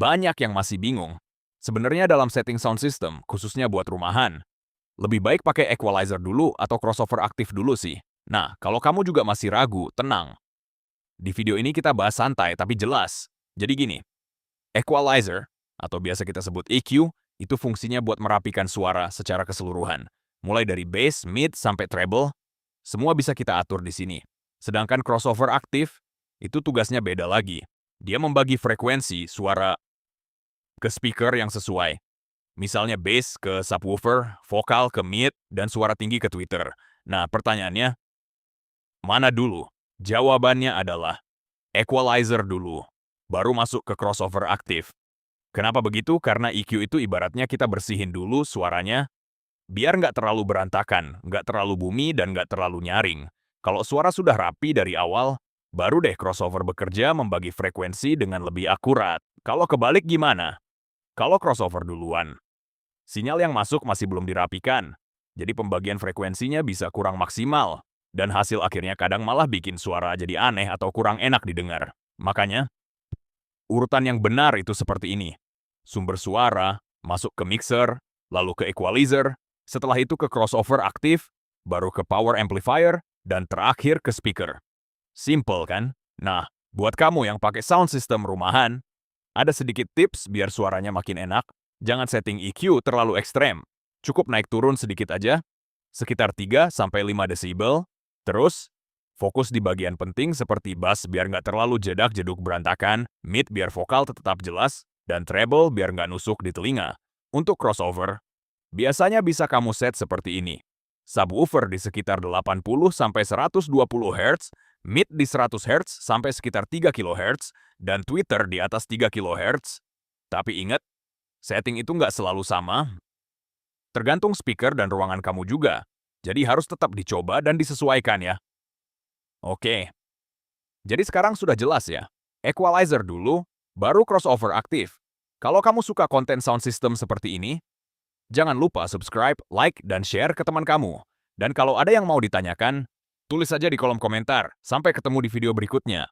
Banyak yang masih bingung. Sebenarnya dalam setting sound system, khususnya buat rumahan, lebih baik pakai equalizer dulu atau crossover aktif dulu sih. Nah, kalau kamu juga masih ragu, tenang. Di video ini kita bahas santai tapi jelas. Jadi gini, equalizer, atau biasa kita sebut EQ, itu fungsinya buat merapikan suara secara keseluruhan. Mulai dari bass, mid, sampai treble, semua bisa kita atur di sini. Sedangkan crossover aktif, itu tugasnya beda lagi. Dia membagi frekuensi suara ke speaker yang sesuai. Misalnya bass ke subwoofer, vokal ke mid, dan suara tinggi ke tweeter. Nah, pertanyaannya, mana dulu? Jawabannya adalah equalizer dulu, baru masuk ke crossover aktif. Kenapa begitu? Karena EQ itu ibaratnya kita bersihin dulu suaranya, biar nggak terlalu berantakan, nggak terlalu bumi, dan nggak terlalu nyaring. Kalau suara sudah rapi dari awal, baru deh crossover bekerja membagi frekuensi dengan lebih akurat. Kalau kebalik gimana? Kalau crossover duluan, sinyal yang masuk masih belum dirapikan, jadi pembagian frekuensinya bisa kurang maksimal, dan hasil akhirnya kadang malah bikin suara jadi aneh atau kurang enak didengar. Makanya, urutan yang benar itu seperti ini. Sumber suara, masuk ke mixer, lalu ke equalizer, setelah itu ke crossover aktif, baru ke power amplifier, dan terakhir ke speaker. Simple kan? Nah, buat kamu yang pakai sound system rumahan, ada sedikit tips biar suaranya makin enak. Jangan setting EQ terlalu ekstrem. Cukup naik turun sedikit aja, sekitar 3-5 desibel. Terus, fokus di bagian penting seperti bass biar nggak terlalu jedak-jeduk berantakan, mid biar vokal tetap jelas, dan treble biar nggak nusuk di telinga. Untuk crossover, biasanya bisa kamu set seperti ini. Subwoofer di sekitar 80-120 Hz, mid di 100 Hz sampai sekitar 3 kHz, dan tweeter di atas 3 kHz. Tapi ingat, setting itu nggak selalu sama. Tergantung speaker dan ruangan kamu juga. Jadi harus tetap dicoba dan disesuaikan ya. Oke, jadi sekarang sudah jelas ya. Equalizer dulu, baru crossover aktif. Kalau kamu suka konten sound system seperti ini, jangan lupa subscribe, like, dan share ke teman kamu. Dan kalau ada yang mau ditanyakan, tulis saja di kolom komentar. Sampai ketemu di video berikutnya.